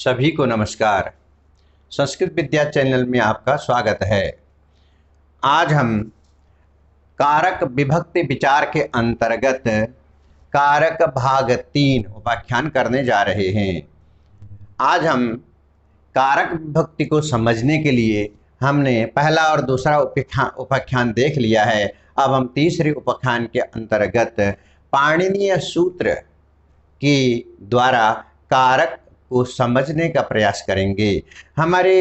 सभी को नमस्कार। संस्कृत विद्या चैनल में आपका स्वागत है। आज हम कारक विभक्ति विचार के अंतर्गत कारक भाग 3 उपाख्यान करने जा रहे हैं। आज हम कारक विभक्ति को समझने के लिए हमने पहला और दूसरा उपाख्यान देख लिया है। अब हम तीसरे उपाख्यान के अंतर्गत पाणिनीय सूत्र के द्वारा कारक को समझने का प्रयास करेंगे। हमारे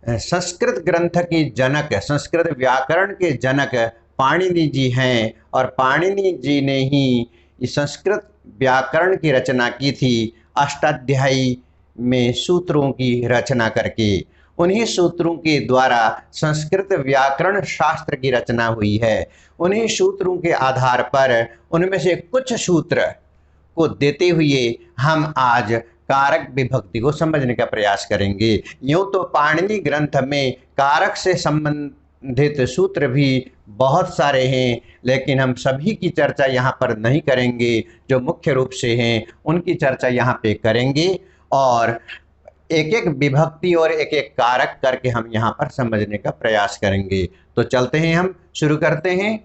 संस्कृत ग्रंथ के जनक, संस्कृत व्याकरण के जनक पाणिनि जी हैं और पाणिनि जी ने ही संस्कृत व्याकरण की रचना की थी। अष्टाध्यायी में सूत्रों की रचना करके उन्हीं सूत्रों के द्वारा संस्कृत व्याकरण शास्त्र की रचना हुई है। उन्हीं सूत्रों के आधार पर उनमें से कुछ सूत्र को देते हुए हम आज कारक विभक्ति को समझने का प्रयास करेंगे। यूँ तो पाणिनि ग्रंथ में कारक से संबंधित सूत्र भी बहुत सारे हैं, लेकिन हम सभी की चर्चा यहाँ पर नहीं करेंगे। जो मुख्य रूप से हैं उनकी चर्चा यहाँ पे करेंगे और एक एक विभक्ति और एक एक कारक करके हम यहाँ पर समझने का प्रयास करेंगे। तो चलते हैं, हम शुरू करते हैं।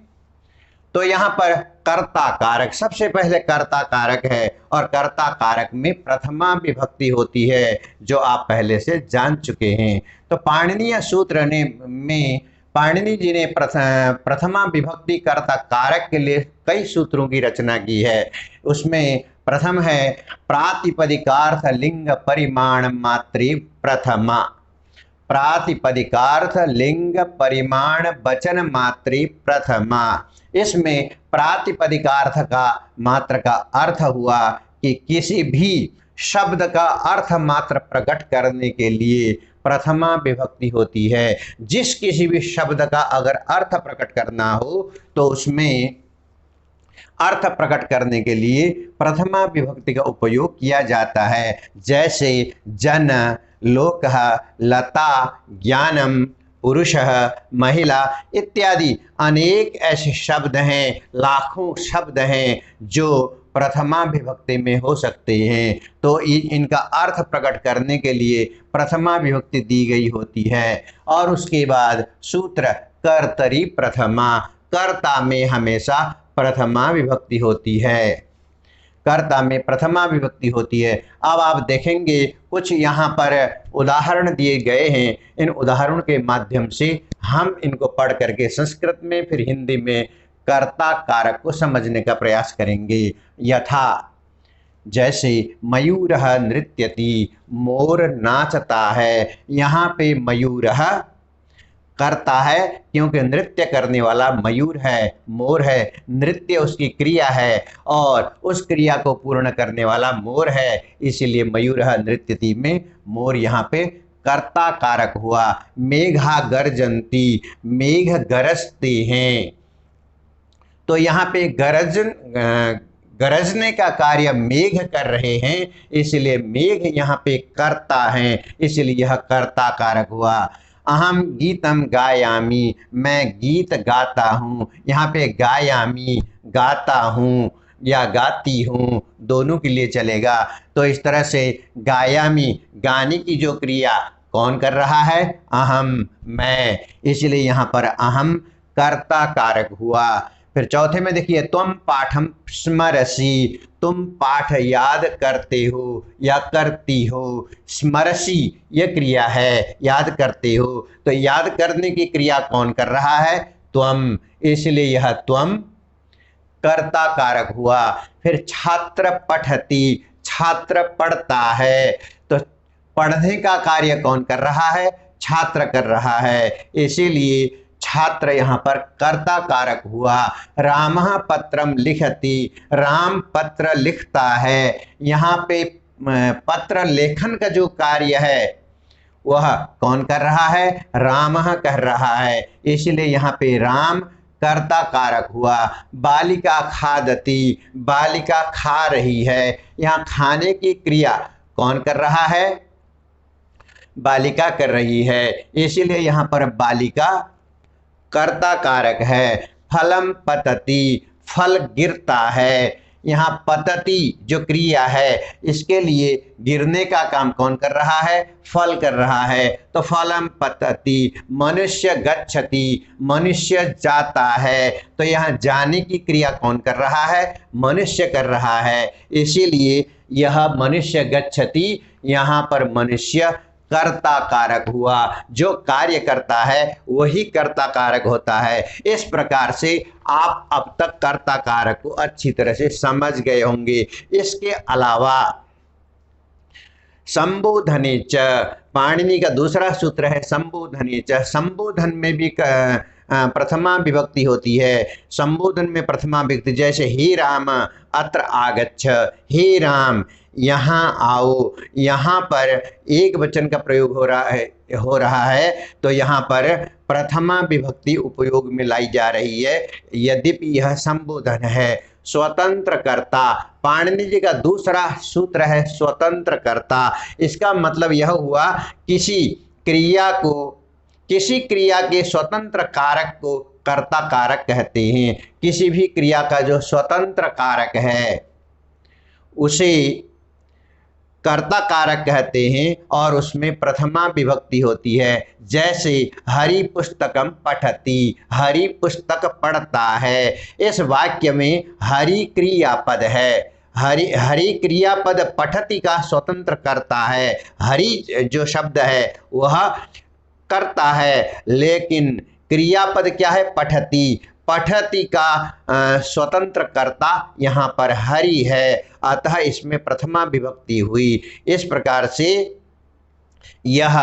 तो यहाँ पर कर्ता कारक, सबसे पहले कर्ता कारक है और कर्ता कारक में प्रथमा विभक्ति होती है, जो आप पहले से जान चुके हैं। तो पाणिनीय सूत्र में पाणिनि जी ने प्रथमा विभक्ति कर्ता कारक के लिए कई सूत्रों की रचना की है। उसमें प्रथम है प्रातिपदिकार्थ लिंग परिमाण मात्रे प्रथमा। प्रातिपदिकार्थ लिंग परिमाण वचन मात्रे प्रथमा। इसमें प्रातिपदिकार्थ का मात्र का अर्थ हुआ कि किसी भी शब्द का अर्थ मात्र प्रकट करने के लिए प्रथमा विभक्ति होती है। जिस किसी भी शब्द का अगर अर्थ प्रकट करना हो तो उसमें अर्थ प्रकट करने के लिए प्रथमा विभक्ति का उपयोग किया जाता है। जैसे जन, लोकः, लता, ज्ञानम, पुरुषः, महिला इत्यादि अनेक ऐसे शब्द हैं, लाखों शब्द हैं जो प्रथमा विभक्ति में हो सकते हैं। तो इनका अर्थ प्रकट करने के लिए प्रथमा विभक्ति दी गई होती है। और उसके बाद सूत्र कर्तरी प्रथमा। कर्ता में हमेशा प्रथमा विभक्ति होती है। कर्ता में प्रथमा विभक्ति होती है। अब आप देखेंगे कुछ यहाँ पर उदाहरण दिए गए हैं। इन उदाहरणों के माध्यम से हम इनको पढ़ करके संस्कृत में फिर हिंदी में कर्ता कारक को समझने का प्रयास करेंगे। यथा जैसे मयूरः नृत्यति, मोर नाचता है। यहाँ पे मयूरः करता है क्योंकि नृत्य करने वाला मयूर है, मोर है। नृत्य उसकी क्रिया है और उस क्रिया को पूर्ण करने वाला मोर है, इसीलिए मयूरः नृत्यति में मोर यहाँ पे कर्ता कारक हुआ। मेघा गर्जन्ति, मेघ गरजते हैं। तो यहाँ पे गरजने का कार्य मेघ कर रहे हैं, इसलिए मेघ यहाँ पे करता है, इसलिए यह कर्ता कारक हुआ। अहम गीतम गायामी, मैं गीत गाता हूँ। यहाँ पे गायामी गाता हूँ या गाती हूँ दोनों के लिए चलेगा। तो इस तरह से गायामी गाने की जो क्रिया कौन कर रहा है? अहम, मैं, इसलिए यहाँ पर अहम कर्ता कारक हुआ। फिर चौथे में देखिए त्वम पाठम स्मरसि, तुम पाठ याद करते हो या करती हो। स्मरसि यह क्रिया है, याद करते हो। तो याद करने की क्रिया कौन कर रहा है? त्वम, इसलिए यह त्वम कर्ता कारक हुआ। फिर छात्र पठति, छात्र पढ़ता है। तो पढ़ने का कार्य कौन कर रहा है? छात्र कर रहा है, इसीलिए छात्र यहाँ पर कर्ता कारक हुआ। रामः पत्रम लिखति, राम पत्र लिखता है। यहाँ पे पत्र लेखन का जो कार्य है वह कौन कर रहा है? रामः कर रहा है, इसलिए यहाँ पे राम कर्ता कारक हुआ। बालिका खादति, बालिका खा रही है। यहाँ खाने की क्रिया कौन कर रहा है? बालिका कर रही है, इसीलिए यहाँ पर बालिका कर्ता कारक है। फलम पतति, फल गिरता है। यहाँ पतति जो क्रिया है इसके लिए गिरने का काम कौन कर रहा है, फल कर रहा है। तो फलम पतति, मनुष्य गच्छति, मनुष्य जाता है। तो यहाँ जाने की क्रिया कौन कर रहा है, मनुष्य कर रहा है। इसीलिए यह मनुष्य गच्छति यहाँ पर मनुष्य कर्ता कारक हुआ, जो कार्य करता है वही कर्ता कारक होता है। इस प्रकार से आप अब तक कर्ता कारक को अच्छी तरह से समझ गए होंगे। इसके अलावा संबोधने च, पाणिनि का दूसरा सूत्र है संबोधने च। संबोधन में भी प्रथमा विभक्ति होती है। संबोधन में प्रथमा विभक्ति, जैसे हे राम अत्र आगच्छ, हे राम यहाँ आओ। यहाँ पर एक वचन का प्रयोग हो रहा है तो यहाँ पर प्रथमा विभक्ति उपयोग में लाई जा रही है, यद्यपि यह संबोधन है। स्वतंत्र कर्ता, पाणिनि जी का दूसरा सूत्र है स्वतंत्र कर्ता। इसका मतलब यह हुआ किसी क्रिया के स्वतंत्र कारक को कर्ता कारक कहते हैं। किसी भी क्रिया का जो स्वतंत्र कारक है उसे कर्ता कारक कहते हैं और उसमें प्रथमा विभक्ति होती है। जैसे हरि पुस्तकम पठति, हरि पुस्तक पढ़ता है। इस वाक्य में हरि क्रियापद है। हरि क्रियापद पठति का स्वतंत्र करता है। हरि जो शब्द है वह करता है, लेकिन क्रियापद क्या है, पठति। पठति का स्वतंत्र कर्ता यहाँ पर हरि है, अतः इसमें प्रथमा विभक्ति हुई। इस प्रकार से यह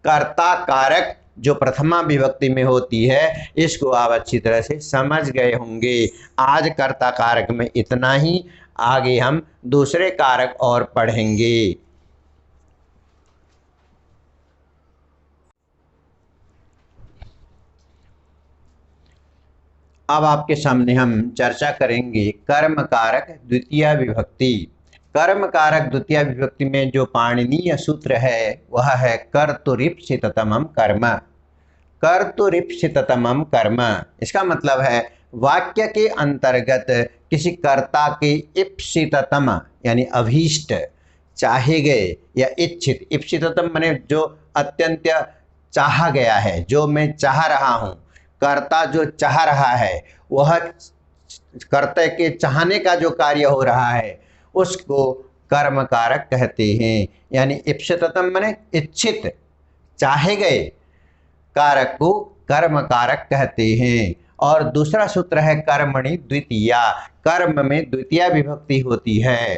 कर्ता कारक जो प्रथमा विभक्ति में होती है इसको आप अच्छी तरह से समझ गए होंगे। आज कर्ता कारक में इतना ही, आगे हम दूसरे कारक और पढ़ेंगे। अब आपके सामने हम चर्चा करेंगे कर्म कारक द्वितीय विभक्ति। कर्म कारक द्वितीय विभक्ति में जो पाणिनीय सूत्र है वह है कर्तुरीप्सिततमं कर्म। कर्तुरीप्सिततमं कर्म, इसका मतलब है वाक्य के अंतर्गत किसी कर्ता के इप्सिततम यानी अभीष्ट, चाहे गए या इच्छित। इप्सिततम माने जो अत्यंत चाहा गया है, जो मैं चाह रहा हूँ। कर्ता जो चाह रहा है वह कर्ता के चाहने का जो कार्य हो रहा है उसको कर्म कारक कहते हैं। यानी इप्सिततम माने इच्छित, चाहे गए कारक को कर्म कारक कहते हैं। और दूसरा सूत्र है कर्मणि द्वितीया। कर्म में द्वितीय विभक्ति होती है।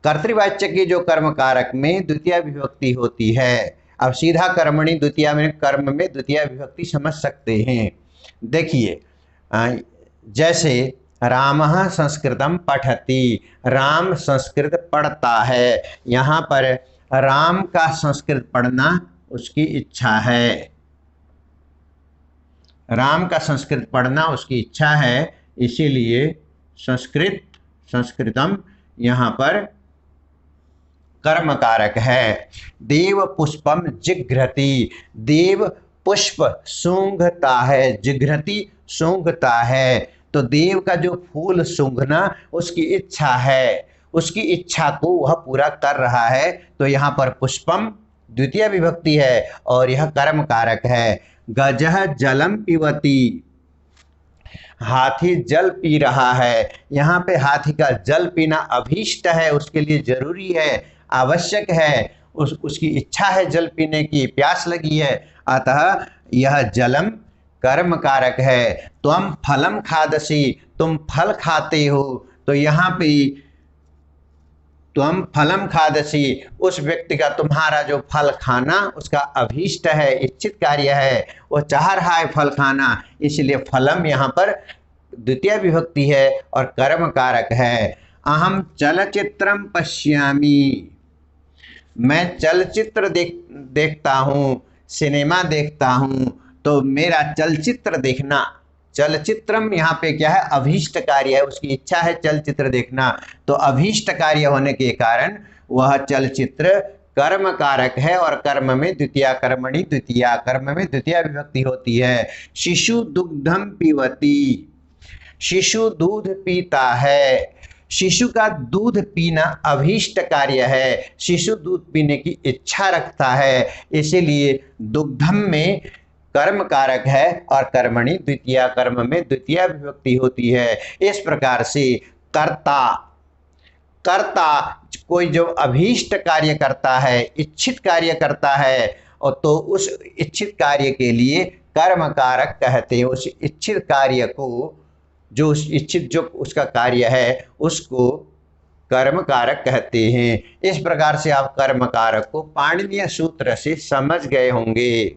कर्तृवाच्य की जो कर्म कारक में द्वितीय विभक्ति होती है। अब सीधा कर्मणि द्वितीया में कर्म में द्वितीय विभक्ति समझ सकते हैं। देखिए, जैसे रामः संस्कृतम पठति, राम संस्कृत पढ़ता है। यहाँ पर राम का संस्कृत पढ़ना उसकी इच्छा है। राम का संस्कृत पढ़ना उसकी इच्छा है, इसीलिए संस्कृतम यहाँ पर कर्म कारक है। देव पुष्पम जिघ्रति, देव पुष्प सूंघता है, जिघ्रति सूंघता है। तो देव का जो फूल सूंघना उसकी इच्छा है, उसकी इच्छा को वह पूरा कर रहा है। तो यहाँ पर पुष्पम द्वितीय विभक्ति है और यह कर्म कारक है। गजः जलम पिबति, हाथी जल पी रहा है। यहाँ पे हाथी का जल पीना अभीष्ट है, उसके लिए जरूरी है, आवश्यक है, उसकी इच्छा है जल पीने की, प्यास लगी है, अतः यह जलम कर्म कारक है। त्वम फलम खादसि, तुम फल खाते हो। तो यहाँ पे त्वम फलम खादसि, उस व्यक्ति का तुम्हारा जो फल खाना उसका अभीष्ट है, इच्छित कार्य है, वो चाह रहा है फल खाना, इसलिए फलम यहाँ पर द्वितीय विभक्ति है और कर्म कारक है। अहम चलचित्रम पश्यामि, मैं चलचित्र देखता हूँ, सिनेमा देखता हूँ। तो मेरा चलचित्र देखना, चलचित्रम यहाँ पे क्या है, अभीष्ट कार्य है, उसकी इच्छा है चलचित्र देखना। तो अभीष्ट कार्य होने के कारण वह चलचित्र कर्म कारक है और कर्म में द्वितीया, कर्मणि द्वितीया, कर्म में द्वितीय विभक्ति होती है। शिशु दुग्धम पीबति, शिशु दूध पीता है। शिशु का दूध पीना अभीष्ट कार्य है, शिशु दूध पीने की इच्छा रखता है, इसीलिए दुग्धम में कर्म कारक है और कर्मणि द्वितीया, कर्म में द्वितीया विभक्ति होती है। इस प्रकार से कर्ता, कर्ता कोई जो अभीष्ट कार्य करता है, इच्छित कार्य करता है, और तो उस इच्छित कार्य के लिए कर्म कारक कहते हैं। उस इच्छित कार्य को, जो उस इच्छित जो उसका कार्य है उसको कर्म कारक कहते हैं। इस प्रकार से आप कर्म कारक को पाणिनीय सूत्र से समझ गए होंगे।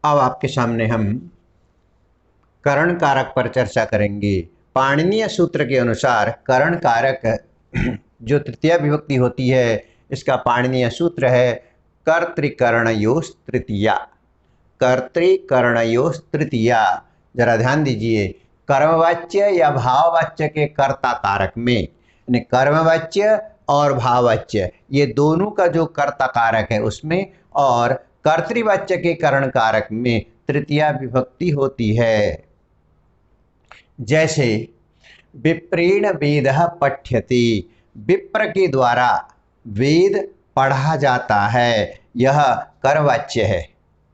अब आपके सामने हम करण कारक पर चर्चा करेंगे। पाणिनीय सूत्र के अनुसार करण कारक जो तृतीया विभक्ति होती है, इसका पाणिनीय सूत्र है कर्तृकरणयोस् तृतीया। कर्तृकरणयोस् तृतीया, जरा ध्यान दीजिए, कर्मवाच्य या भाववाच्य के कर्ता कारक में, यानी कर्मवाच्य और भाववाच्य ये दोनों का जो कर्ता कारक है उसमें, और कर्तृवाच्य के करण कारक में तृतीया विभक्ति होती है। जैसे विप्रेण वेदः पठ्यते, विप्र के द्वारा वेद पढ़ा जाता है, यह कर्मवाच्य है।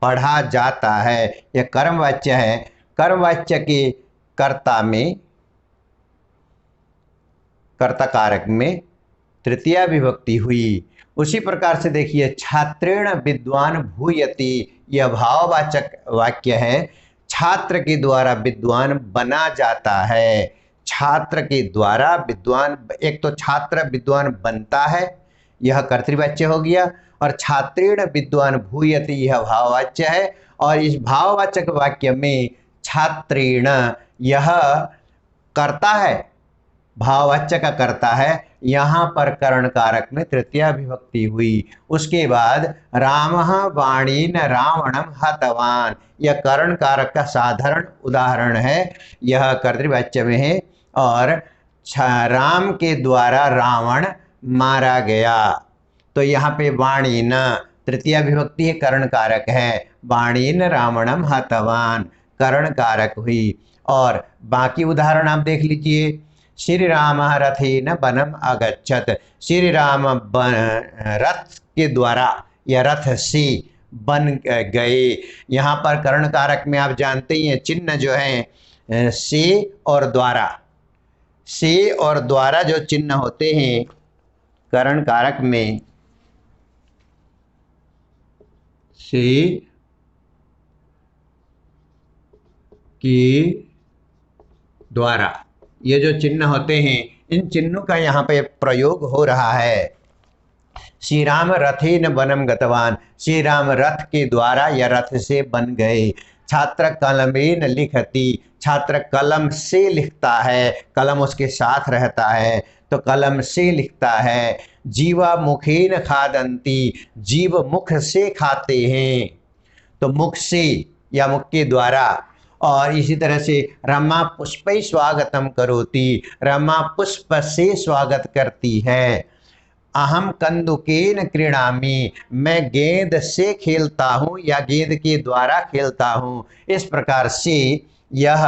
पढ़ा जाता है यह कर्मवाच्य है। कर्मवाच्य के कर्ता में, कर्ता कारक में तृतीया विभक्ति हुई। उसी प्रकार से देखिए, छात्रेण विद्वान भूयति, यह भाववाचक वाक्य है। छात्र के द्वारा विद्वान बना जाता है। छात्र के द्वारा विद्वान, एक तो छात्र विद्वान बनता है, यह कर्तृवाच्य हो गया, और छात्रेण विद्वान भूयति यह भाववाच्य है। और इस भाववाचक वाक्य में छात्रेण यह कर्ता है, भाववाच्य का कर्ता है। यहाँ पर करण कारक में तृतीया विभक्ति हुई। उसके बाद रामः वाणीन रावणम हतवान, यह करण कारक का साधारण उदाहरण है, यह कर्तृवाच्य में है। और राम के द्वारा रावण मारा गया, तो यहाँ पे वाणीन तृतीया विभक्ति है, करण कारक है। वाणीन रावणम हतवान करण कारक हुई। और बाकी उदाहरण आप देख लीजिए, श्री राम रथेन वनम अगच्छत, श्री राम रथ के द्वारा या रथ से बन गए। यहाँ पर करण कारक में आप जानते ही हैं, चिन्ह जो है से और द्वारा, से और द्वारा जो चिन्ह होते हैं करण कारक में, से के द्वारा ये जो चिन्ह होते हैं, इन चिन्हों का यहाँ पे प्रयोग हो रहा है। श्री राम रथेन वनम गतवान, श्री राम रथ के द्वारा या रथ से बन गए। छात्र कलमेन लिखती, छात्र कलम से लिखता है, कलम उसके साथ रहता है तो कलम से लिखता है। जीवा मुखेन खादंती, जीव मुख से खाते हैं, तो मुख से या मुख के द्वारा। और इसी तरह से रमा पुष्पै स्वागतम करोति, रमा पुष्प से स्वागत करती है। अहम कंदुकेन क्रीणामि, मैं गेंद से खेलता हूँ या गेंद के द्वारा खेलता हूँ। इस प्रकार से यह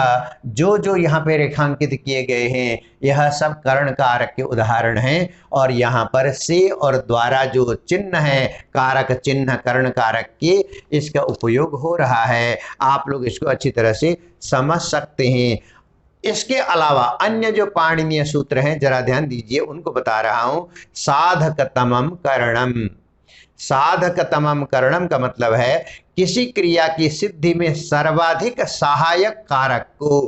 जो यहाँ पे रेखांकित किए गए हैं यह सब करण कारक के उदाहरण हैं। और यहाँ पर से और द्वारा जो चिन्ह है, कारक चिन्ह करण कारक के, इसका उपयोग हो रहा है। आप लोग इसको अच्छी तरह से समझ सकते हैं। इसके अलावा अन्य जो पाणिनीय सूत्र हैं जरा ध्यान दीजिए, उनको बता रहा हूँ। साधकतमम करणम, साधकतमम करणम का मतलब है किसी क्रिया की सिद्धि में सर्वाधिक सहायक कारक को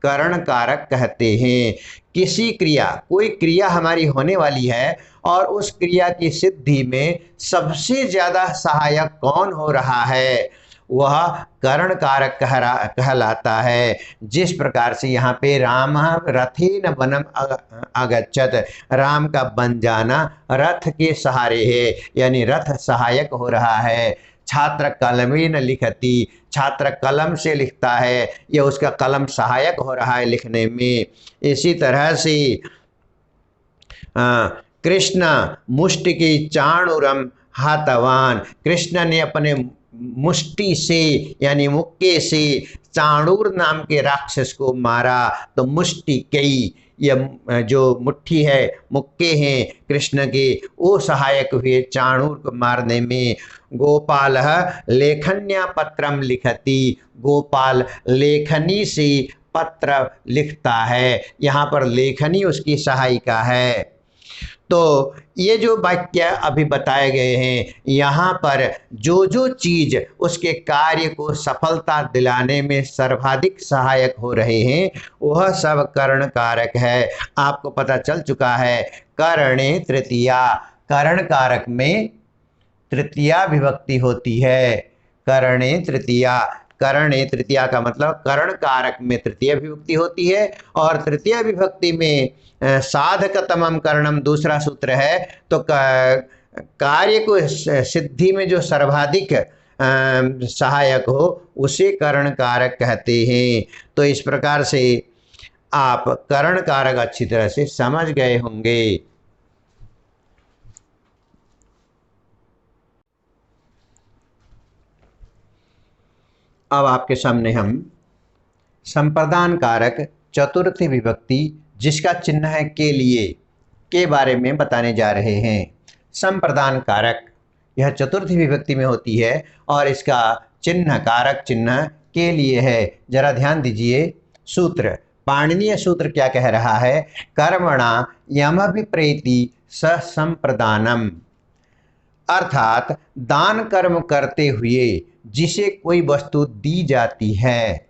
करण कारक कहते हैं। किसी क्रिया, कोई क्रिया हमारी होने वाली है और उस क्रिया की सिद्धि में सबसे ज़्यादा सहायक कौन हो रहा है, वह करण कारक कहलाता है। जिस प्रकार से यहाँ पे राम रथेन वनम अगच्छत, राम का बन जाना रथ के सहारे है, यानी रथ सहायक हो रहा है। छात्र कलमेन लिखती, छात्र कलम से लिखता है, यह उसका कलम सहायक हो रहा है लिखने में। इसी तरह से कृष्ण मुष्टि की चाणुरम हातवान, कृष्ण ने अपने मुष्टि से यानी मुक्के से चाणूर नाम के राक्षस को मारा। तो मुष्टि कई, यह जो मुट्ठी है, मुक्के हैं कृष्ण के, वो सहायक हुए चाणूर को मारने में। गोपाल लेखन्या पत्रम लिखति, गोपाल लेखनी से पत्र लिखता है, यहाँ पर लेखनी उसकी सहायिका है। तो ये जो वाक्य अभी बताए गए हैं, यहाँ पर जो जो चीज उसके कार्य को सफलता दिलाने में सर्वाधिक सहायक हो रहे हैं वह सब करण कारक है। आपको पता चल चुका है करणे तृतीया, करण कारक में तृतीया विभक्ति होती है। करणे तृतीया, करणे तृतीया का मतलब करण कारक में तृतीय विभक्ति होती है, और तृतीय विभक्ति में साधकतमम करणम दूसरा सूत्र है। तो कार्य को सिद्धि में जो सर्वाधिक सहायक हो उसे करण कारक कहते हैं। तो इस प्रकार से आप करण कारक अच्छी तरह से समझ गए होंगे। अब आपके सामने हम संप्रदान कारक चतुर्थी विभक्ति जिसका चिन्ह है के लिए के बारे में बताने जा रहे हैं। संप्रदान कारक यह चतुर्थी विभक्ति में होती है और इसका चिन्ह कारक चिन्ह के लिए है। जरा ध्यान दीजिए, सूत्र पाणिनीय सूत्र क्या कह रहा है, कर्मणा यमभिप्रेति स संप्रदानम, अर्थात दान कर्म करते हुए जिसे कोई वस्तु दी जाती है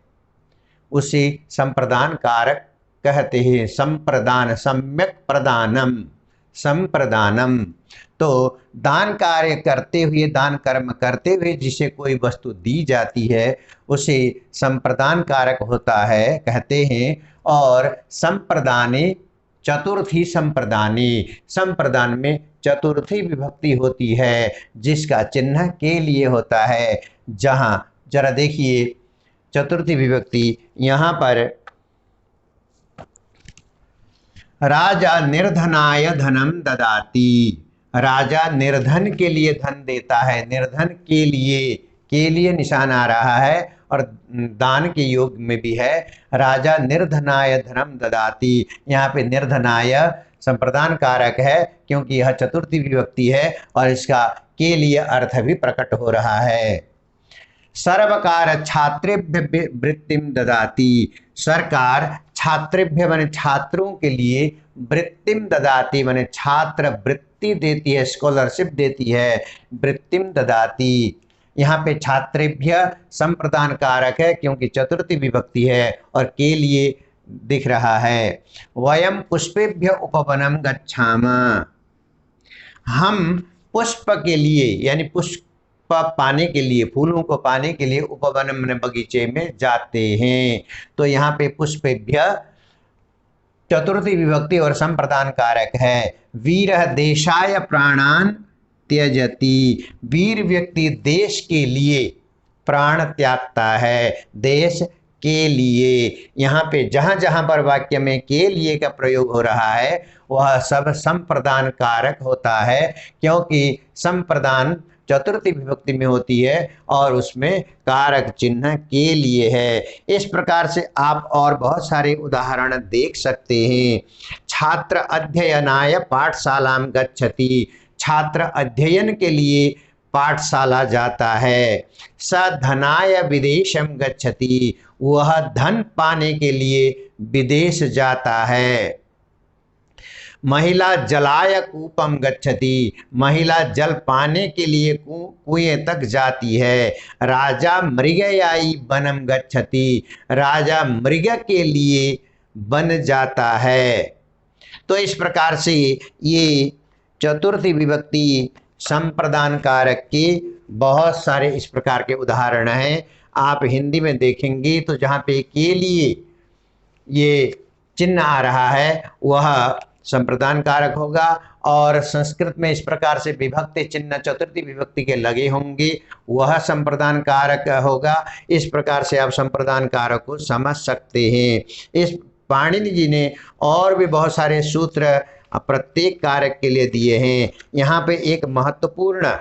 उसे संप्रदान कारक कहते हैं। संप्रदान सम्यक प्रदानम, संप्रदानम। तो दान कार्य करते हुए, दान कर्म करते हुए जिसे कोई वस्तु दी जाती है उसे संप्रदान कारक होता है कहते हैं। और संप्रदाने चतुर्थी संप्रदाने, संप्रदान में चतुर्थी विभक्ति होती है जिसका चिन्ह के लिए होता है। जहाँ जरा देखिए चतुर्थी विभक्ति, यहाँ पर राजा निर्धनाय धनम ददाति, राजा निर्धन के लिए धन देता है। निर्धन के लिए निशान आ रहा है और दान के योग में भी है। राजा निर्धनाय धनम ददाति, यहाँ पे निर्धनाय संप्रदान कारक है क्योंकि यह चतुर्थी विभक्ति है और इसका के लिए अर्थ भी प्रकट हो रहा है। सर्वकार छात्रेभ्य वृत्तिम ददाति, सरकार छात्रेभ्य माने छात्रों के लिए वृत्तिम ददाति माने छात्र वृत्ति देती है, स्कॉलरशिप देती है। वृत्तिम ददाति, यहाँ पे छात्रेभ्य संप्रदान कारक है क्योंकि चतुर्थी विभक्ति है और के लिए दिख रहा है। वयम पुष्पेभ्य उपवनम गच्छामा, हम पुष्प के लिए यानी पुष्प पाने के लिए, फूलों को पाने के लिए उपवन में बगीचे में जाते हैं। तो यहाँ पे पुष्पेभ्य चतुर्थी विभक्ति और संप्रदान कारक है। वीर देशाय प्राणान त्यजति, वीर व्यक्ति देश के लिए प्राण त्यागता है, देश के लिए। यहाँ पे जहाँ जहाँ पर वाक्य में के लिए का प्रयोग हो रहा है वह सब संप्रदान कारक होता है क्योंकि संप्रदान चतुर्थी विभक्ति में होती है और उसमें कारक चिन्ह के लिए है। इस प्रकार से आप और बहुत सारे उदाहरण देख सकते हैं। छात्र अध्ययनाय पाठशालाम गच्छति, छात्र अध्ययन के लिए पाठशाला जाता है। स धनाय विदेशम गच्छति, वह धन पाने के लिए विदेश जाता है। महिला जलाय कूपम गच्छति, महिला जल पाने के लिए कुएं तक जाती है। राजा मृगयाई वनम गच्छति, राजा मृग के लिए बन जाता है। तो इस प्रकार से ये चतुर्थी विभक्ति संप्रदान कारक के बहुत सारे इस प्रकार के उदाहरण हैं। आप हिंदी में देखेंगे तो जहाँ पे के लिए ये चिन्ह आ रहा है वह संप्रदान कारक होगा और संस्कृत में इस प्रकार से विभक्ति चिन्ह चतुर्थी विभक्ति के लगे होंगे वह संप्रदान कारक होगा। इस प्रकार से आप संप्रदान कारक को समझ सकते हैं। इस पाणिनि जी ने और भी बहुत सारे सूत्र प्रत्येक कारक के लिए दिए हैं। यहाँ पे एक महत्वपूर्ण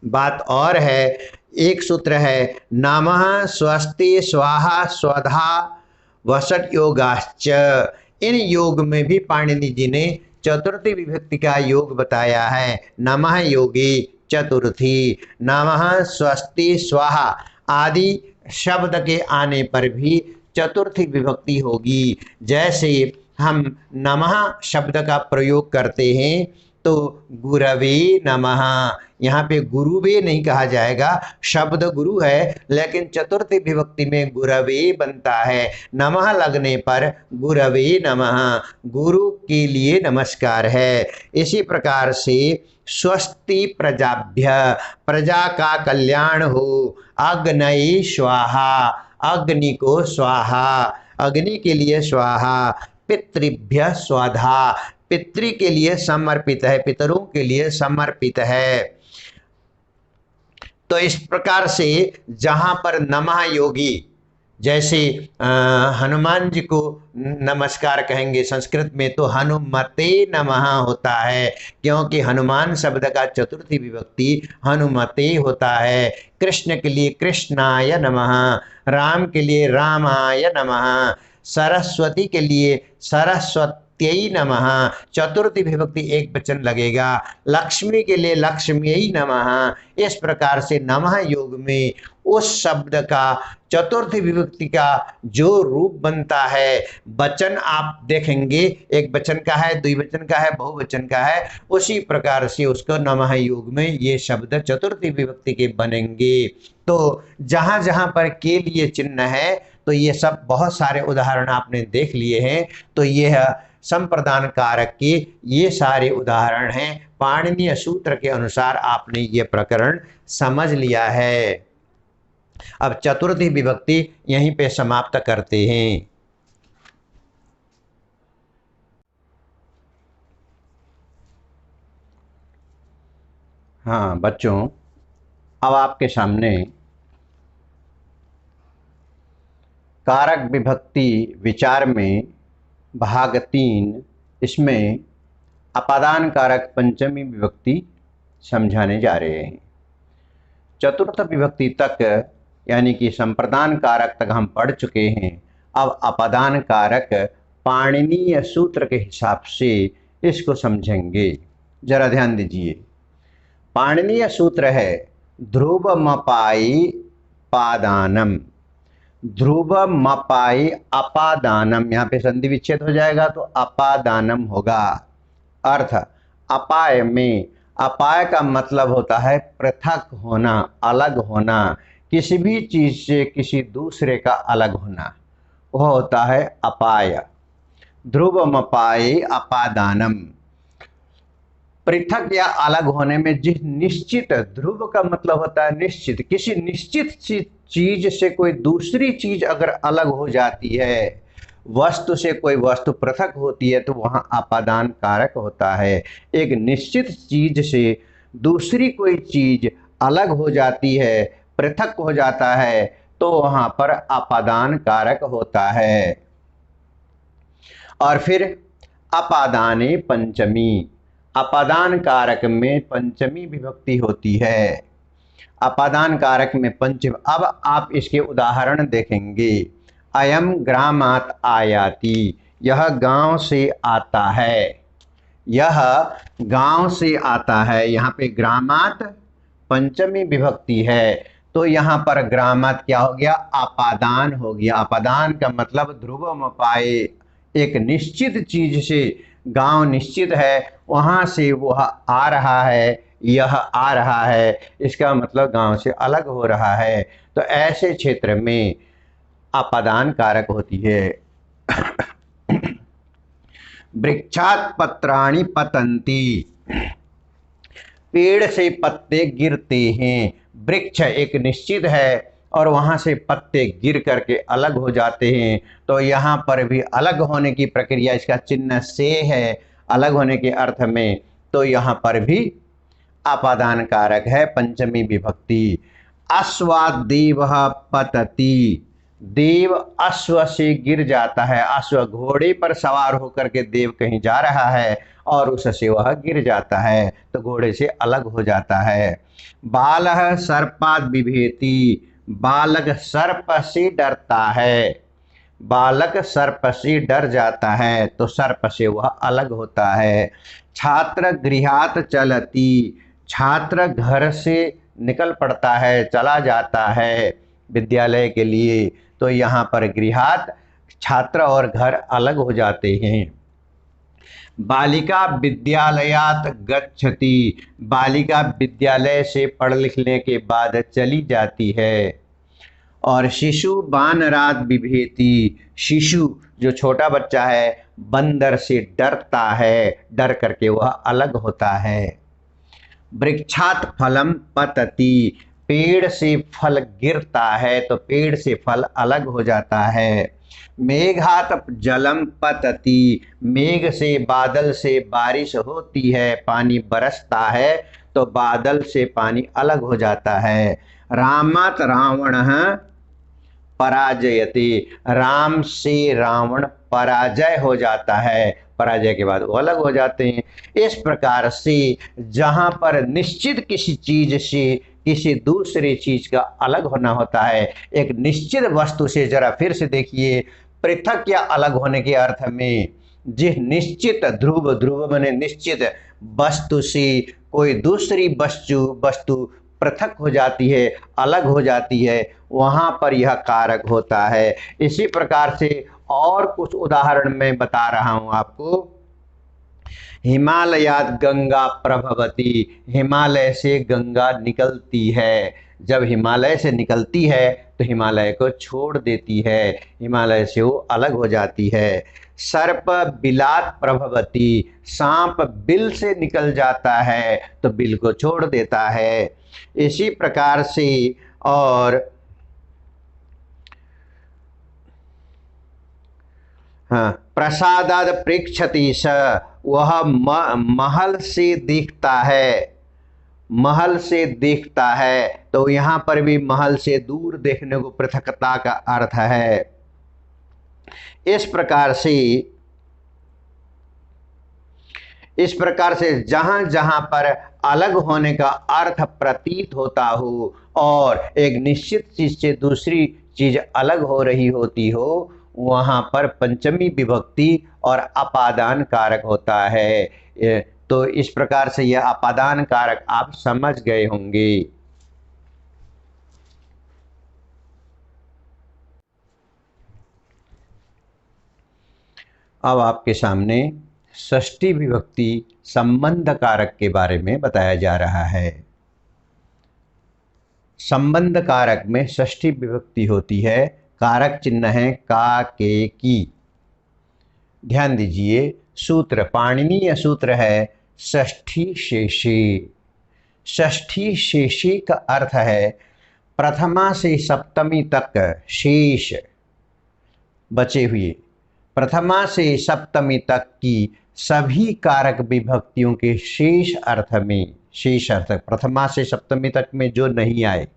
बात और है, एक सूत्र है नमः स्वस्ति स्वाहा स्वधा वसट योगाश्च। इन योग में भी पाणिनि जी ने चतुर्थी विभक्ति का योग बताया है। नमः योगी चतुर्थी, नमः स्वस्ति स्वाहा आदि शब्द के आने पर भी चतुर्थी विभक्ति होगी। जैसे हम नमः शब्द का प्रयोग करते हैं तो गुरवे नमः, यहाँ पे गुरुवे नहीं कहा जाएगा, शब्द गुरु है लेकिन चतुर्थी विभक्ति में गुरवे बनता है। नमः लगने पर गुरवे नमः, गुरु के लिए नमस्कार है। इसी प्रकार से स्वस्ति प्रजाभ्य, प्रजा का कल्याण हो, अग्नये स्वाहा, अग्नि को स्वाहा, अग्नि के लिए स्वाहा, पितृभ्य स्वाधा, पितृ के लिए समर्पित है, पितरों के लिए समर्पित है। तो इस प्रकार से जहाँ पर नमः योगी, जैसे हनुमान जी को नमस्कार कहेंगे संस्कृत में तो हनुमते नमः होता है, क्योंकि हनुमान शब्द का चतुर्थी विभक्ति हनुमते होता है। कृष्ण के लिए कृष्णाय नमः, राम के लिए रामाय नमः, सरस्वती के लिए सरस्वत्यै नमः, चतुर्थी विभक्ति एक वचन लगेगा। लक्ष्मी के लिए लक्ष्म्यै नमः। इस प्रकार से नमः योग में उस शब्द का चतुर्थी विभक्ति का जो रूप बनता है, वचन आप देखेंगे एक वचन का है, द्विवचन का है, बहुवचन का है, उसी प्रकार से उसको नमः योग में ये शब्द चतुर्थी विभक्ति के बनेंगे। तो जहाँ जहाँ पर के लिए चिन्ह है तो ये सब बहुत सारे उदाहरण आपने देख लिए हैं। तो यह संप्रदान कारक के ये सारे उदाहरण हैं। पाणिनीय सूत्र के अनुसार आपने ये प्रकरण समझ लिया है। अब चतुर्थी विभक्ति यहीं पे समाप्त करते हैं। हाँ बच्चों, अब आपके सामने कारक विभक्ति विचार में भाग 3, इसमें अपादान कारक पंचमी विभक्ति समझाने जा रहे हैं। चतुर्थ विभक्ति तक यानी कि संप्रदान कारक तक हम पढ़ चुके हैं। अब अपादान कारक पाणिनीय सूत्र के हिसाब से इसको समझेंगे। जरा ध्यान दीजिए, पाणिनीय सूत्र है ध्रुवमपाई पादानम, ध्रुवमपाई अपादानम, यहाँ पे संधि विच्छेद हो जाएगा तो अपादानम होगा। अर्थ अपाय में, अपाय का मतलब होता है पृथक होना, अलग होना, किसी भी चीज से किसी दूसरे का अलग होना, वह होता है अपाय। ध्रुवमपाई अपादानम, पृथक या अलग होने में जिस निश्चित, ध्रुव का मतलब होता है निश्चित, किसी निश्चित चीज से कोई दूसरी चीज अगर अलग हो जाती है, वस्तु से कोई वस्तु पृथक होती है तो वहाँ अपादान कारक होता है। एक निश्चित चीज से दूसरी कोई चीज अलग हो जाती है, पृथक हो जाता है, तो वहाँ पर अपादान कारक होता है। और फिर अपादाने पंचमी, अपादान कारक में पंचमी विभक्ति होती है। अपादान कारक में पंचम। अब आप इसके उदाहरण देखेंगे। अयम ग्रामात आयाति, यह गांव से आता है, यह गांव से आता है। यहाँ पे ग्रामात पंचमी विभक्ति है तो यहाँ पर ग्रामात क्या हो गया, अपादान हो गया। अपादान का मतलब ध्रुवमपाए, एक निश्चित चीज से, गांव निश्चित है, वहाँ से वह आ रहा है, यह आ रहा है, इसका मतलब गांव से अलग हो रहा है। तो ऐसे क्षेत्र में अपादान कारक होती है। वृक्षात पत्राणि पतंती, पेड़ से पत्ते गिरते हैं। वृक्ष एक निश्चित है और वहाँ से पत्ते गिर करके अलग हो जाते हैं, तो यहाँ पर भी अलग होने की प्रक्रिया, इसका चिन्ह से है अलग होने के अर्थ में, तो यहाँ पर भी अपादान कारक है पंचमी विभक्ति। अश्वादेवः पतति, देव अश्व से गिर जाता है। अश्व घोड़े पर सवार होकर के देव कहीं जा रहा है और उससे वह गिर जाता है तो घोड़े से अलग हो जाता है। बालः सर्पात् बिभेति, बालक सर्प से डरता है। बालक सर्प से डर जाता है तो सर्प से वह अलग होता है। छात्र गृहात् चलति, छात्र घर से निकल पड़ता है, चला जाता है विद्यालय के लिए, तो यहाँ पर गृहात् छात्र और घर अलग हो जाते हैं। बालिका विद्यालयात् गच्छति, बालिका विद्यालय से पढ़ लिखने के बाद चली जाती है। और शिशु बानरात् बिभेति, शिशु जो छोटा बच्चा है बंदर से डरता है, डर करके वह अलग होता है। वृक्षात् फलम पतति, पेड़ से फल गिरता है तो पेड़ से फल अलग हो जाता है। मेघात् जलम पतति, मेघ से बादल से बारिश होती है, पानी बरसता है तो बादल से पानी अलग हो जाता है। रामात् रावणः पराजयति, राम से रावण पराजय हो जाता है, पराजय के बाद वो अलग हो जाते हैं। इस प्रकार से जहाँ पर निश्चित किसी चीज से किसी दूसरी चीज का अलग होना होता है, एक निश्चित वस्तु से, जरा फिर से देखिए, पृथक या अलग होने के अर्थ में जिस निश्चित ध्रुव, ध्रुव माने निश्चित वस्तु से कोई दूसरी वस्तु पृथक हो जाती है, अलग हो जाती है, वहाँ पर यह कारक होता है। इसी प्रकार से और कुछ उदाहरण मैं बता रहा हूँ आपको। हिमालयात् गंगा प्रभवति, हिमालय से गंगा निकलती है। जब हिमालय से निकलती है तो हिमालय को छोड़ देती है, हिमालय से वो अलग हो जाती है। सर्प बिलात् प्रभवति, सांप बिल से निकल जाता है तो बिल को छोड़ देता है। इसी प्रकार से और प्रसादाद प्रेक्षति स, वह महल से देखता है, महल से देखता है तो यहाँ पर भी महल से दूर देखने को पृथकता का अर्थ है। इस प्रकार से जहाँ जहाँ पर अलग होने का अर्थ प्रतीत होता हो और एक निश्चित चीज से दूसरी चीज अलग हो रही होती हो, वहाँ पर पंचमी विभक्ति और अपादान कारक होता है। तो इस प्रकार से यह अपादान कारक आप समझ गए होंगे। अब आपके सामने षष्ठी विभक्ति संबंध कारक के बारे में बताया जा रहा है। संबंध कारक में षष्ठी विभक्ति होती है, कारक चिन्ह है का, के, की। ध्यान दीजिए, सूत्र पाणिनीय सूत्र है षष्ठी शेषे। षष्ठी शेषे का अर्थ है प्रथमा से सप्तमी तक शेष बचे हुए, प्रथमा से सप्तमी तक की सभी कारक विभक्तियों के शेष अर्थ में, शेष अर्थ प्रथमा से सप्तमी तक में जो नहीं आए,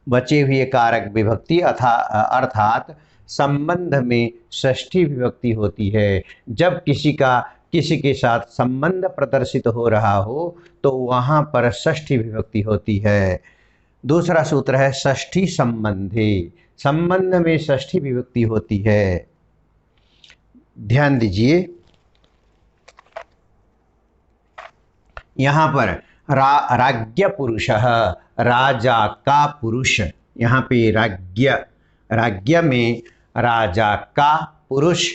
बचे हुए कारक विभक्ति अर्थात संबंध में षष्ठी विभक्ति होती है। जब किसी के साथ संबंध प्रदर्शित हो रहा हो तो वहाँ पर षष्ठी विभक्ति होती है। दूसरा सूत्र है षष्ठी संबंधी, संबंध में षष्ठी विभक्ति होती है। ध्यान दीजिए, यहाँ पर राज्ञ पुरुषः, राजा का पुरुष, यहाँ पे राज्ञ में राजा का पुरुष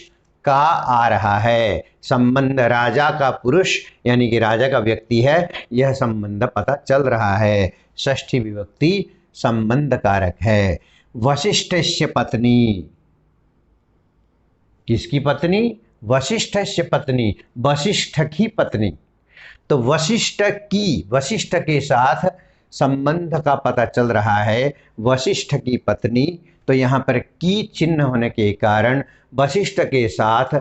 का आ रहा है। संबंध राजा का पुरुष यानी कि राजा का व्यक्ति है, यह संबंध पता चल रहा है। षष्ठी विभक्ति संबंध कारक है। वशिष्ठस्य पत्नी, किसकी पत्नी? वशिष्ठस्य पत्नी, वशिष्ठ की पत्नी। तो वशिष्ठ की, वशिष्ठ के साथ संबंध का पता चल रहा है, वशिष्ठ की पत्नी। तो यहाँ पर की चिन्ह होने के कारण वशिष्ठ के साथ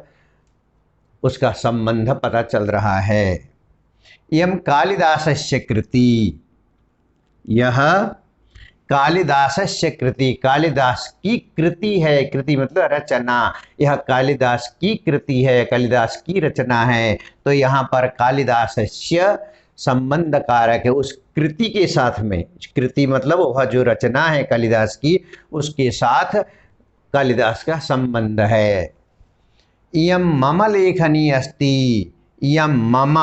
उसका संबंध पता चल रहा है। यम कालिदासस्य कृति, यह कालिदासस्य कृति, कालिदास की कृति है, कृति मतलब रचना, यह कालिदास की कृति है, कालिदास की रचना है। तो यहाँ पर कालिदासस्य संबंध कारक है, उस कृति के साथ में, कृति मतलब वह जो रचना है कालिदास की, उसके साथ कालिदास का संबंध है। इयं मम लेखनी अस्ति, इयं मम,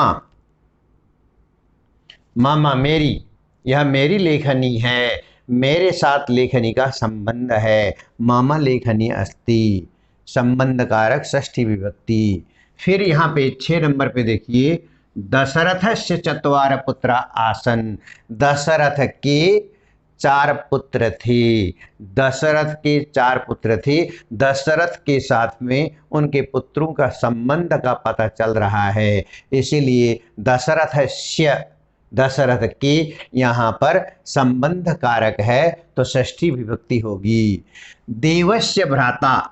मम मेरी, यह मेरी लेखनी है, मेरे साथ लेखनी का संबंध है। मम लेखनी अस्ति, संबंध कारक षष्ठी विभक्ति। फिर यहाँ पे 6 नंबर पे देखिए, दशरथस्य चत्वार पुत्र आसन, दशरथ के 4 पुत्र थे, दशरथ के 4 पुत्र थे। दशरथ के साथ में उनके पुत्रों का संबंध का पता चल रहा है, इसीलिए दशरथस्य, दशरथ के यहाँ पर संबंध कारक है, तो षष्ठी विभक्ति होगी। देवस्य भ्राता,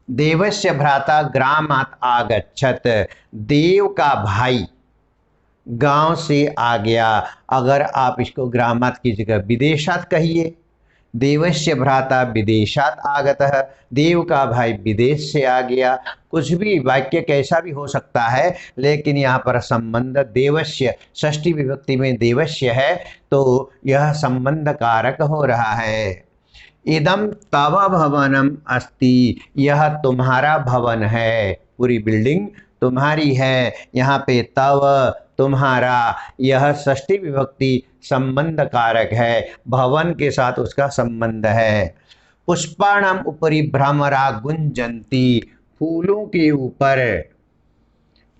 देवस्य भ्राता ग्रामात् आगच्छत, देव का भाई गांव से आ गया। अगर आप इसको ग्रामात् की जगह विदेशात् कहिए, देवस्य भ्राता विदेशात् आगतः, देव का भाई विदेश से आ गया। कुछ भी वाक्य कैसा भी हो सकता है, लेकिन यहाँ पर संबंध देवस्य, षष्ठी विभक्ति में देवस्य है, तो यह संबंध कारक हो रहा है। इदम तव भवनम अस्ति, यह तुम्हारा भवन है, पूरी बिल्डिंग तुम्हारी है। यहाँ पे तव, तुम्हारा, यह षष्ठी विभक्ति संबंध कारक है, भवन के साथ उसका संबंध है। पुष्पाणाम उपरि भ्रमरा गुंजंती, फूलों के ऊपर,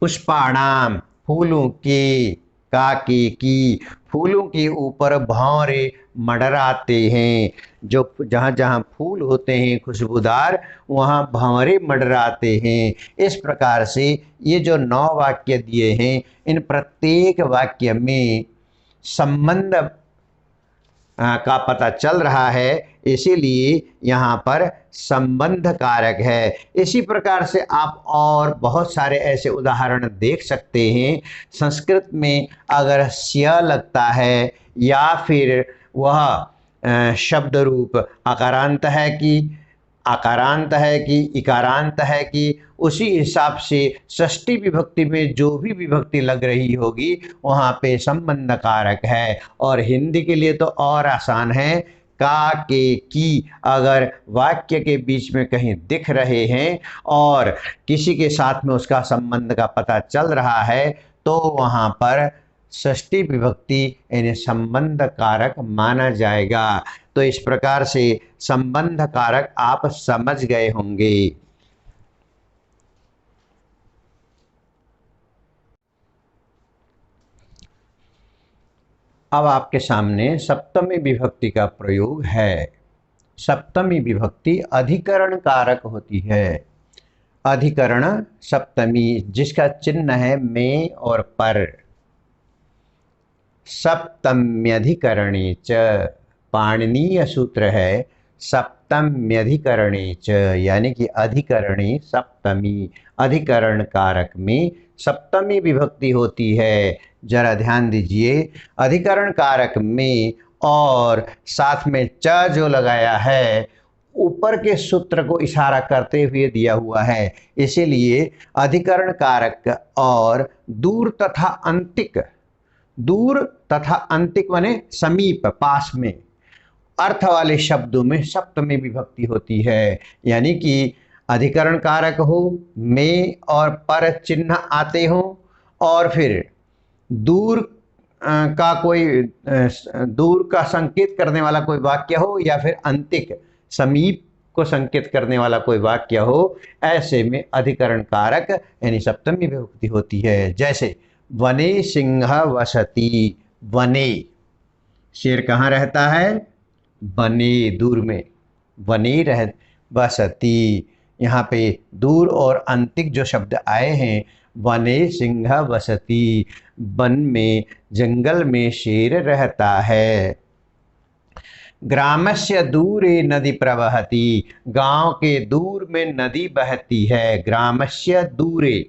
पुष्पाणाम फूलों के, काके की, फूलों के ऊपर भंवरे मंडराते हैं। जो जहाँ जहाँ फूल होते हैं खुशबूदार, वहाँ भंवरे मंडराते हैं। इस प्रकार से ये जो 9 वाक्य दिए हैं, इन प्रत्येक वाक्य में संबंध का पता चल रहा है, इसीलिए यहाँ पर संबंध कारक है। इसी प्रकार से आप और बहुत सारे ऐसे उदाहरण देख सकते हैं। संस्कृत में अगर स्या लगता है या फिर वह शब्द रूप अकारांत है कि आकारांत है कि इकारांत है कि, उसी हिसाब से षष्ठी विभक्ति में जो भी विभक्ति लग रही होगी वहाँ पे संबंध कारक है। और हिंदी के लिए तो और आसान है, का, के, की अगर वाक्य के बीच में कहीं दिख रहे हैं और किसी के साथ में उसका संबंध का पता चल रहा है, तो वहाँ पर षष्ठी विभक्ति यानी संबंध कारक माना जाएगा। तो इस प्रकार से संबंध कारक आप समझ गए होंगे। अब आपके सामने सप्तमी विभक्ति का प्रयोग है। सप्तमी विभक्ति अधिकरण कारक होती है। अधिकरण सप्तमी, जिसका चिन्ह है में और पर। सप्तम्यधिकरणे च, पाणिनीय सूत्र है सप्तम्यधिकरणे च, यानी कि अधिकरणे सप्तमी, अधिकरण कारक में सप्तमी विभक्ति होती है। जरा ध्यान दीजिए, अधिकरण कारक में और साथ में च जो लगाया है, ऊपर के सूत्र को इशारा करते हुए दिया हुआ है, इसीलिए अधिकरण कारक और दूर तथा अंतिक, दूर तथा अंतिक माने समीप, पास में, अर्थ वाले शब्दों में सप्तमी विभक्ति होती है। यानी कि अधिकरण कारक हो, में और पर चिन्ह आते हो, और फिर दूर का कोई दूर का संकेत करने वाला कोई वाक्य हो, या फिर अंतिक समीप को संकेत करने वाला कोई वाक्य हो, ऐसे में अधिकरण कारक यानी सप्तमी विभक्ति होती है। जैसे वने सिंह वसति, वने, शेर कहाँ रहता है? वने, दूर में, वने रह वसति। यहाँ पे दूर और अंतिक जो शब्द आए हैं, वने सिंह वसति, वन में, जंगल में शेर रहता है। ग्रामस्य दूरे नदी प्रवहति, गांव के दूर में नदी बहती है। ग्रामस्य दूरे,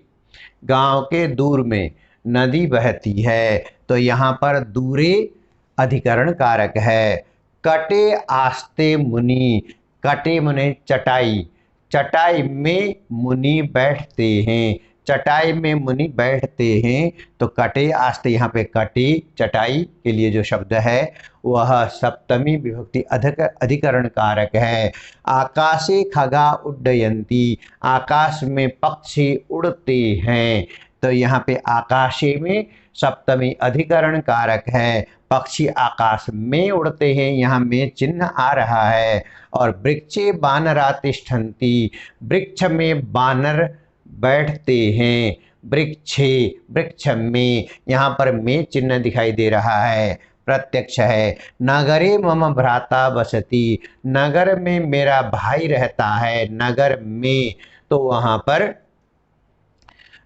गांव के दूर में नदी बहती है। तो यहाँ पर दूरे अधिकरण कारक है। कटे आस्ते मुनि, कटे मुने चटाई, चटाई में मुनि बैठते हैं, चटाई में मुनि बैठते हैं। तो कटे आस्ते, यहाँ पे कटे चटाई के लिए जो शब्द है वह सप्तमी विभक्ति अधिकरण कारक है। आकाशे खगा उड्डयंती, आकाश में पक्षी उड़ते हैं। तो यहाँ पे आकाशे में सप्तमी अधिकरण कारक है, पक्षी आकाश में उड़ते हैं, यहाँ में चिन्ह आ रहा है। और वृक्षे बानरा तिष्ठन्ति, वृक्ष में बानर बैठते हैं, वृक्षे वृक्ष में, यहाँ पर में चिन्ह दिखाई दे रहा है, प्रत्यक्ष है। नगरे मम भ्राता बसति, नगर में मेरा भाई रहता है, नगर में, तो वहाँ पर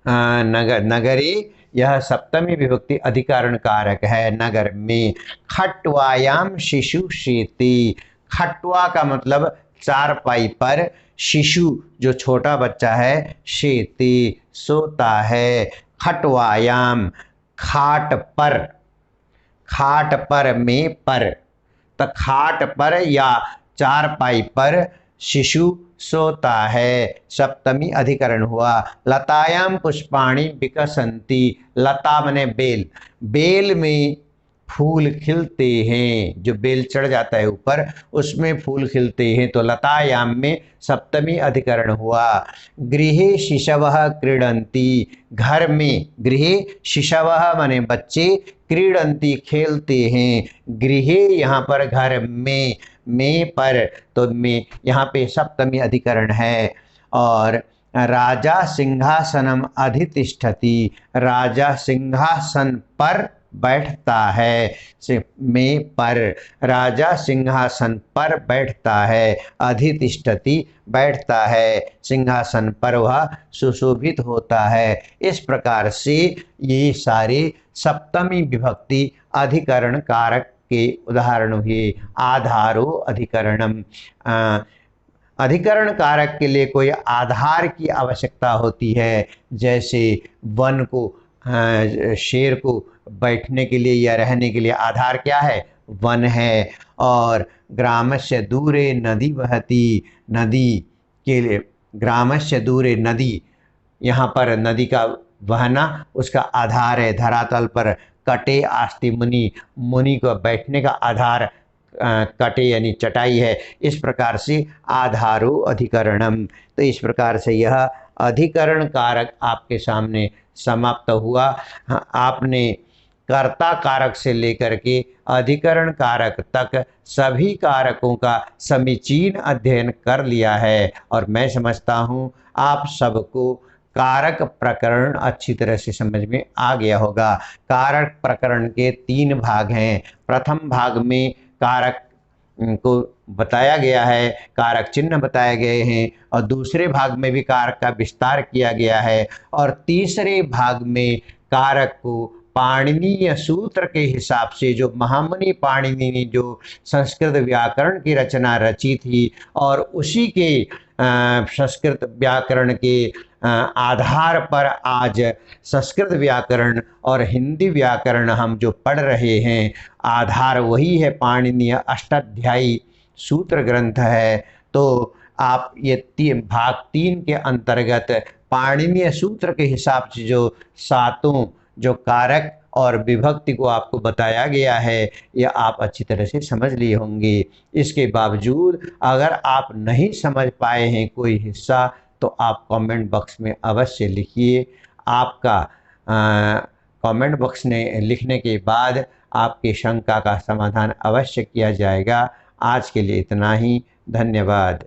नगर, नगरे यह सप्तमी विभक्ति अधिकरण कारक है, नगर में। खट्वायाम शिशु शेति, खट्वा का मतलब चारपाई पर, शिशु जो छोटा बच्चा है, शेति सोता है। खट्वायाम खाट पर, खाट पर में पर, तो खाट पर या चारपाई पर शिशु सोता है, सप्तमी अधिकरण हुआ। लतायाम पुष्पाणि विकसन्ति, लता मने बेल, बेल में फूल खिलते हैं, जो बेल चढ़ जाता है ऊपर उसमें फूल खिलते हैं, तो लतायाम में सप्तमी अधिकरण हुआ। गृहे शिशवः क्रीडन्ति, घर में, गृहे शिशवः माने बच्चे, क्रीडन्ति खेलते हैं, गृहे यहाँ पर घर में पर, तो में यहाँ पे सप्तमी अधिकरण है। और राजा सिंहासनम अधितिष्ठति, राजा सिंहासन पर बैठता है, में पर, राजा सिंहासन पर बैठता है, अधितिष्ठति बैठता है, सिंहासन पर वह सुशोभित होता है। इस प्रकार से ये सारे सप्तमी विभक्ति अधिकरण कारक के उदाहरण हुए। आधारो अधिकरणम, अधिकरण कारक के लिए कोई आधार की आवश्यकता होती है, जैसे वन को, शेर को बैठने के लिए या रहने के लिए आधार क्या है, वन है। और ग्रामस्य दूरे नदी बहती, नदी के लिए ग्रामस्य दूरे नदी, यहाँ पर नदी का बहना उसका आधार है, धरातल पर। कटे आस्ते मुनि, मुनि को बैठने का आधार कटे यानी चटाई है। इस प्रकार से आधारो अधिकरणम, तो इस प्रकार से यह अधिकरण कारक आपके सामने समाप्त हुआ। आपने कर्ता कारक से लेकर के अधिकरण कारक तक सभी कारकों का समीचीन अध्ययन कर लिया है, और मैं समझता हूँ आप सबको कारक प्रकरण अच्छी तरह से समझ में आ गया होगा। कारक प्रकरण के 3 भाग हैं। प्रथम भाग में कारक को बताया गया है, कारक चिन्ह बताए गए हैं, और दूसरे भाग में भी कारक का विस्तार किया गया है, और तीसरे भाग में कारक को पाणिनीय सूत्र के हिसाब से, जो महामुनि पाणिनि ने जो संस्कृत व्याकरण की रचना रची थी, और उसी के संस्कृत व्याकरण के आधार पर आज संस्कृत व्याकरण और हिंदी व्याकरण हम जो पढ़ रहे हैं, आधार वही है, पाणिनीय अष्टाध्यायी सूत्र ग्रंथ है। तो आप ये भाग 3 के अंतर्गत पाणिनीय सूत्र के हिसाब से जो 7 जो कारक और विभक्ति को आपको बताया गया है, यह आप अच्छी तरह से समझ लिए होंगे। इसके बावजूद अगर आप नहीं समझ पाए हैं कोई हिस्सा, तो आप कमेंट बॉक्स में अवश्य लिखिए। आपका कमेंट बॉक्स में लिखने के बाद आपकी शंका का समाधान अवश्य किया जाएगा। आज के लिए इतना ही, धन्यवाद।